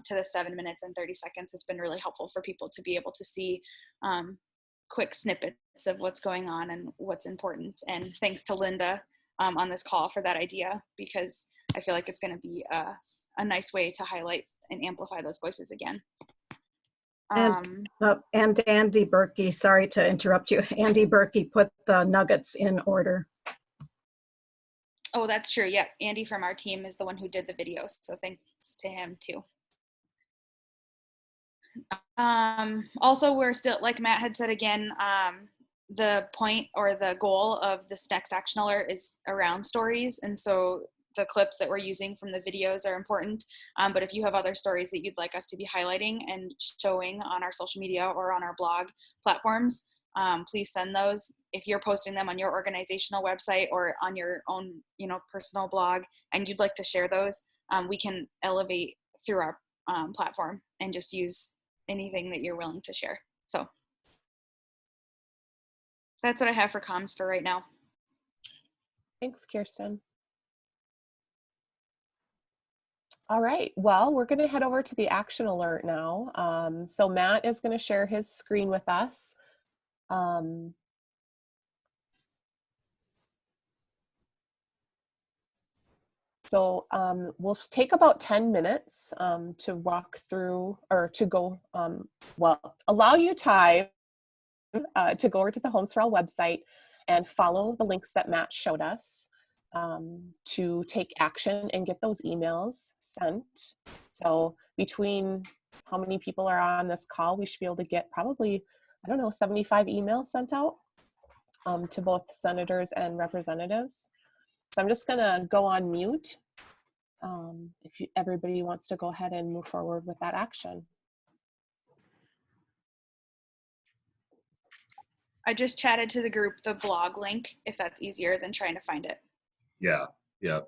to the 7 minutes and 30 seconds has been really helpful for people to be able to see quick snippets of what's going on and what's important. And thanks to Linda on this call for that idea, because I feel like it's going to be a nice way to highlight and amplify those voices again. And Andy Berkey, sorry to interrupt you. Andy Berkey put the nuggets in order. Oh, that's true. Yep. Andy from our team is the one who did the video. So thanks to him too. Also, we're still, like Matt had said again, the point or the goal of this next action alert is around stories. And so the clips that we're using from the videos are important. But if you have other stories that you'd like us to be highlighting and showing on our social media or on our blog platforms, please send those. If you're posting them on your organizational website or on your own, personal blog, and you'd like to share those, we can elevate through our platform and just use anything that you're willing to share. So that's what I have for comms for right now. Thanks, Kirsten. All right, well, we're going to head over to the action alert now. So Matt is going to share his screen with us. So we'll take about 10 minutes to walk through, or to go, allow you time to go over to the Homes for All website and follow the links that Matt showed us to take action and get those emails sent. So between how many people are on this call, we should be able to get probably, 75 emails sent out to both senators and representatives. So I'm just gonna go on mute if everybody wants to go ahead and move forward with that action. I just chatted to the group the blog link, if that's easier than trying to find it. Yeah,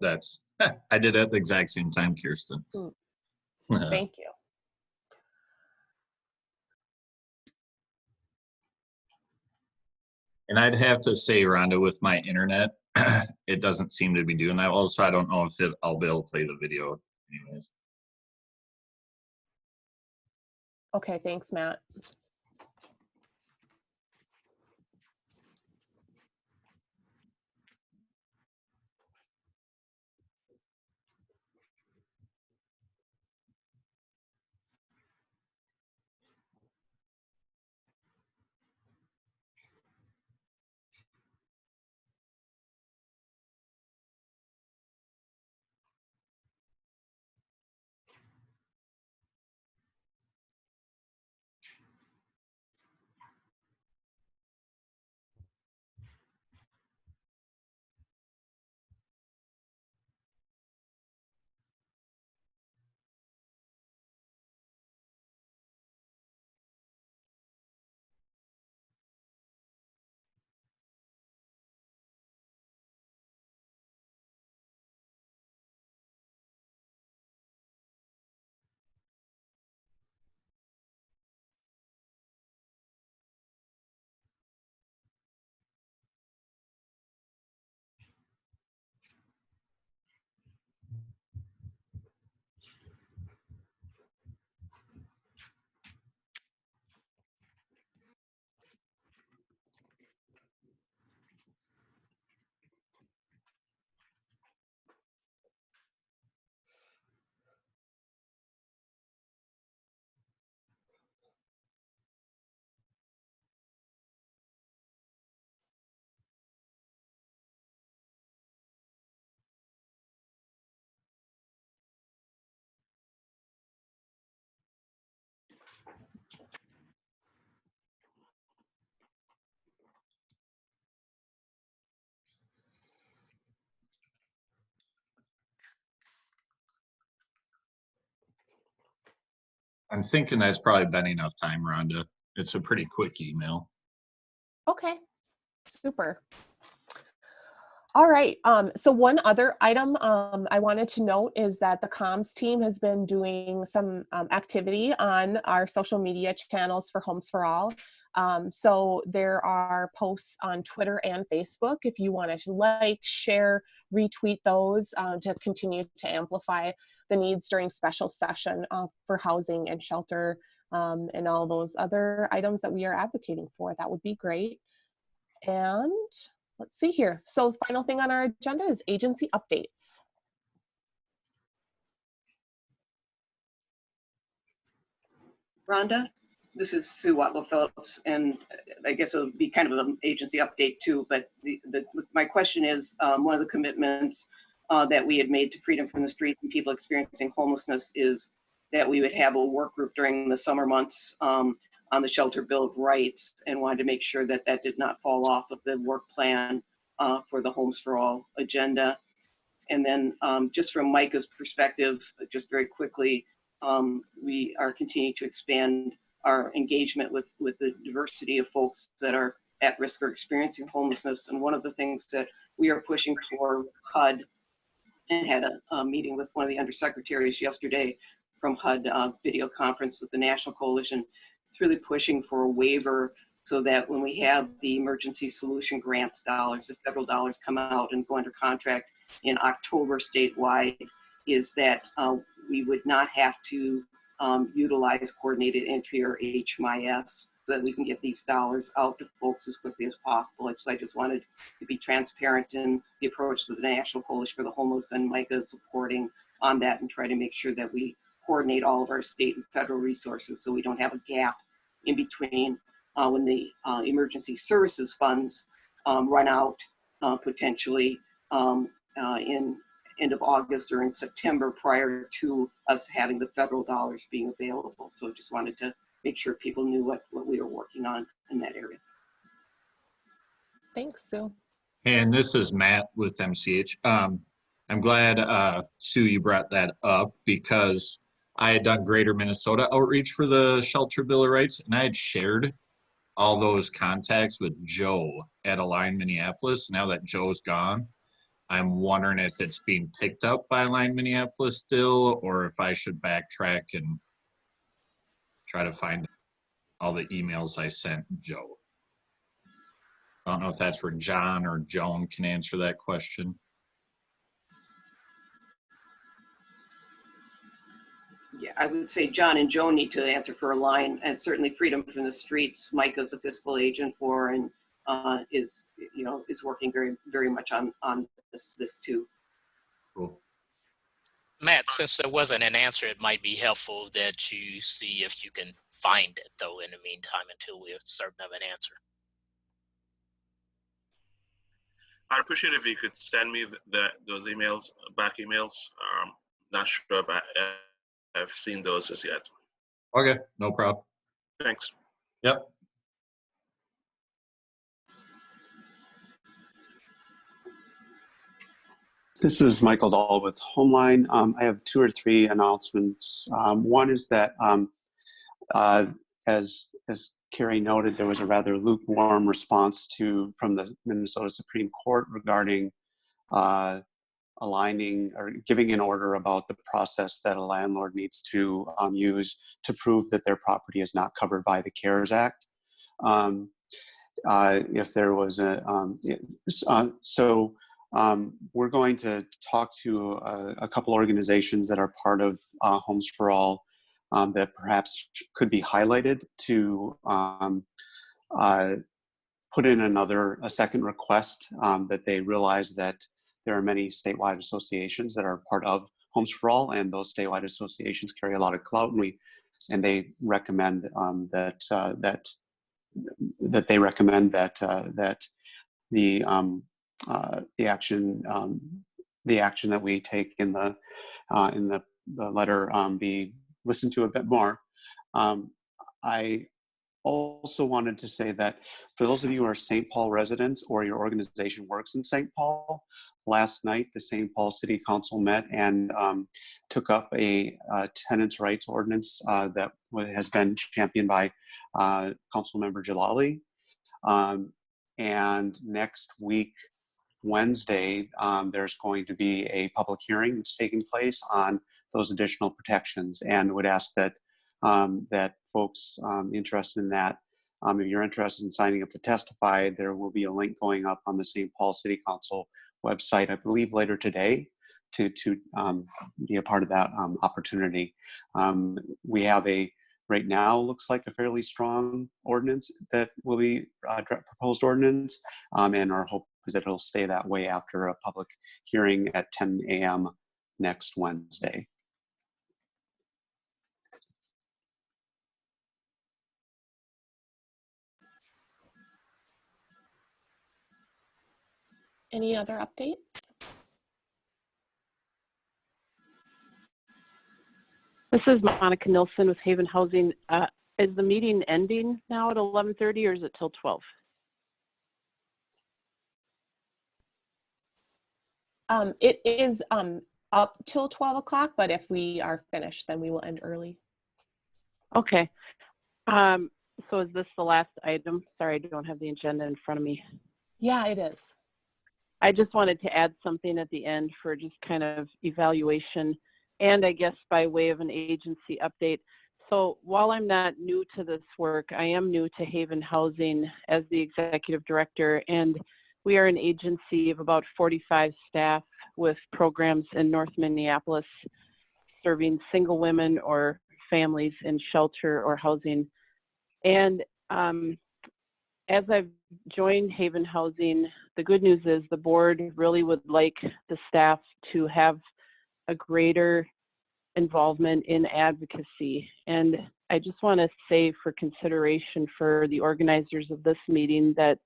that's, I did it at the exact same time, Kirsten. Thank you. And I'd have to say, Rhonda, with my internet, it doesn't seem to be doing that. Also, I don't know if I'll be able to play the video anyways. Okay, thanks, Matt. I'm thinking that's probably been enough time, Rhonda. It's a pretty quick email. Okay, super. All right, so one other item I wanted to note is that the comms team has been doing some activity on our social media channels for Homes for All. So there are posts on Twitter and Facebook if you want to like, share, retweet those to continue to amplify the needs during special session for housing and shelter and all those other items that we are advocating for. That would be great. And let's see here. So the final thing on our agenda is agency updates. Rhonda, this is Suwako Phyllis, and I guess it'll be kind of an agency update too, but my question is, one of the commitments that we had made to Freedom from the Street and people experiencing homelessness is that we would have a work group during the summer months on the Shelter Bill of Rights, and wanted to make sure that that did not fall off of the work plan for the Homes for All agenda. And then just from Micah's perspective, just very quickly, we are continuing to expand our engagement with the diversity of folks that are at risk or experiencing homelessness. And one of the things that we are pushing for HUD, and had a meeting with one of the undersecretaries yesterday from HUD video conference with the National Coalition. It's really pushing for a waiver so that when we have the emergency solution grants dollars, the federal dollars come out and go under contract in October statewide, is that we would not have to utilize coordinated entry or HMIS, so that we can get these dollars out to folks as quickly as possible. So I just wanted to be transparent in the approach to the National Coalition for the Homeless, and Micah is supporting on that, and try to make sure that we coordinate all of our state and federal resources so we don't have a gap in between when the emergency services funds run out potentially in end of August or in September, prior to us having the federal dollars being available. So just wanted to make sure people knew what we were working on in that area. Thanks, Sue. And this is Matt with MCH. I'm glad, Sue, you brought that up, because I had done Greater Minnesota outreach for the Shelter Bill of Rights, and I had shared all those contacts with Joe at Align Minneapolis. Now that Joe's gone, I'm wondering if it's being picked up by Align Minneapolis still, or if I should backtrack and try to find all the emails I sent Joe. I don't know if that's where John or Joan can answer that question. Yeah, I would say John and Joan need to answer for Align, and certainly Freedom from the Streets, Micah's a fiscal agent for, and is working very much on this too. Cool. Matt, since there wasn't an answer, it might be helpful that you see if you can find it, though, in the meantime, until we're certain of an answer. I'd appreciate if you could send me those emails, back emails. Not sure if I've seen those as yet. Okay, no problem. Thanks. Yep. This is Michael Dahl with Homeline. I have 2 or 3 announcements. One is that, as Carrie noted, there was a rather lukewarm response from the Minnesota Supreme Court regarding aligning or giving an order about the process that a landlord needs to use to prove that their property is not covered by the CARES Act. If there was we're going to talk to a couple organizations that are part of Homes for All that perhaps could be highlighted to put in a second request that they realize that there are many statewide associations that are part of Homes for All, and those statewide associations carry a lot of clout, and they recommend that the action that we take in the letter be listened to a bit more. I also wanted to say that for those of you who are St. Paul residents or your organization works in St. Paul, last night the St. Paul City Council met and took up a tenants' rights ordinance that has been championed by Councilmember Jalali. And next week, Wednesday, there's going to be a public hearing that's taking place on those additional protections, and would ask that that folks interested in that, if you're interested in signing up to testify, there will be a link going up on the St. Paul City Council website, I believe later today, to be a part of that opportunity. We have right now looks like a fairly strong ordinance that will be proposed ordinance, and our hope is that it'll stay that way after a public hearing at 10 a.m. next Wednesday. Any other updates? This is Monica Nilsson with Haven Housing. Is the meeting ending now at 11:30 or is it till 12? It is up till 12 o'clock, but if we are finished, then we will end early. Okay. So is this the last item? Sorry, I don't have the agenda in front of me. Yeah, it is. I just wanted to add something at the end for just kind of evaluation and I guess by way of an agency update. So while I'm not new to this work, I am new to Haven Housing as the executive director, and we are an agency of about 45 staff with programs in North Minneapolis serving single women or families in shelter or housing. And as I've joined Haven Housing, the good news is the board really would like the staff to have a greater involvement in advocacy. And I just want to say for consideration for the organizers of this meeting that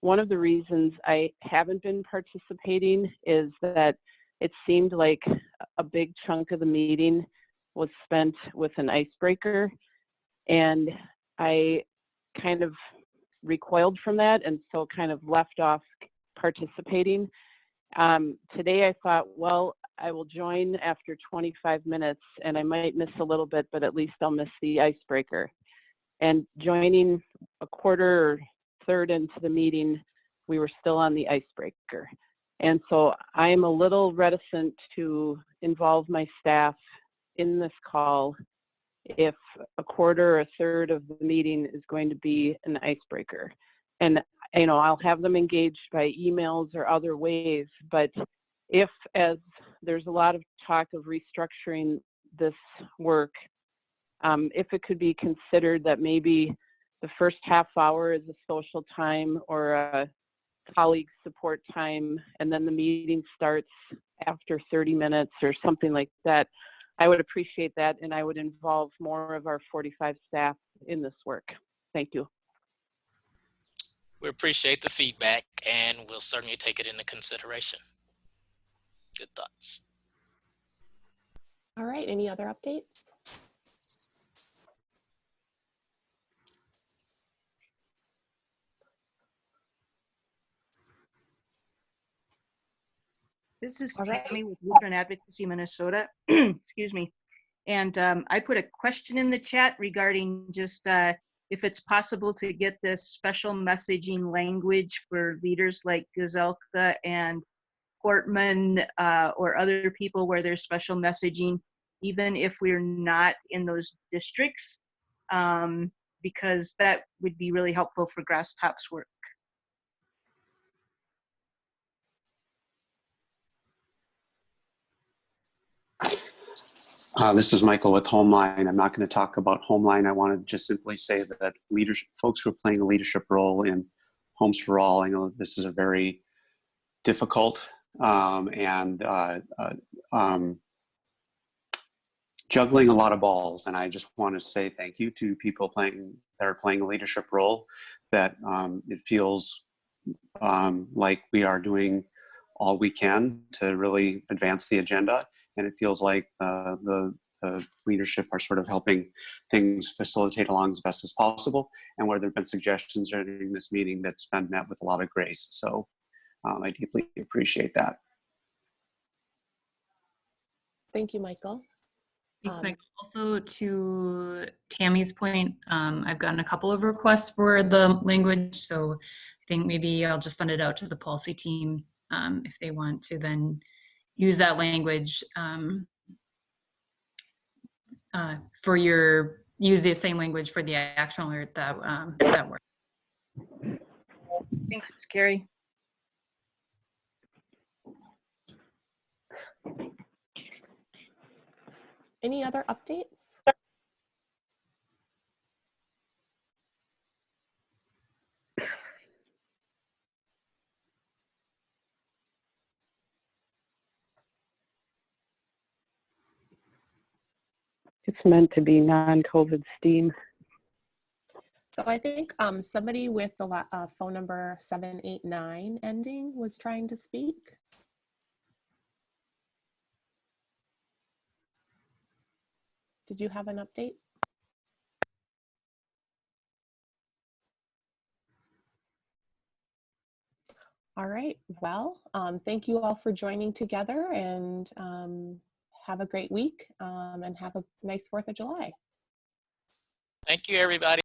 one of the reasons I haven't been participating is that it seemed like a big chunk of the meeting was spent with an icebreaker, and I kind of recoiled from that and so kind of left off participating. Today I thought, well, I will join after 25 minutes and I might miss a little bit, but at least I'll miss the icebreaker. And joining a quarter or third into the meeting, we were still on the icebreaker. And so I'm a little reticent to involve my staff in this call if a quarter or a third of the meeting is going to be an icebreaker. And I'll have them engaged by emails or other ways, but if, as there's a lot of talk of restructuring this work, if it could be considered that maybe the first half hour is a social time or a colleague support time, and then the meeting starts after 30 minutes or something like that, I would appreciate that, and I would involve more of our 45 staff in this work. Thank you. We appreciate the feedback, and we'll certainly take it into consideration. Good thoughts. All right, any other updates? This is Tammy with Lutheran Advocacy Minnesota. Excuse me. And I put a question in the chat regarding just if it's possible to get this special messaging language for leaders like Gazelka and Portman or other people where there's special messaging, even if we're not in those districts, because that would be really helpful for Grasstop's work. This is Michael with Homeline. I'm not going to talk about Homeline. I want to just simply say that leadership, folks who are playing a leadership role in Homes for All, I know this is a very difficult and juggling a lot of balls. And I just want to say thank you to people that are playing a leadership role, that it feels like we are doing all we can to really advance the agenda. And it feels like the the leadership are sort of helping things facilitate along as best as possible, and where there have been suggestions during this meeting that's been met with a lot of grace. So I deeply appreciate that. Thank you, Michael. Thanks, Michael. Also, to Tammy's point, I've gotten a couple of requests for the language, so I think maybe I'll just send it out to the policy team if they want to then use that language use the same language for the action alert that works. Thanks, Carrie. Any other updates? It's meant to be non-COVID STEAM. So I think somebody with the phone number 789 ending was trying to speak. Did you have an update? All right, well, thank you all for joining together, and have a great week, and have a nice 4th of July. Thank you, everybody.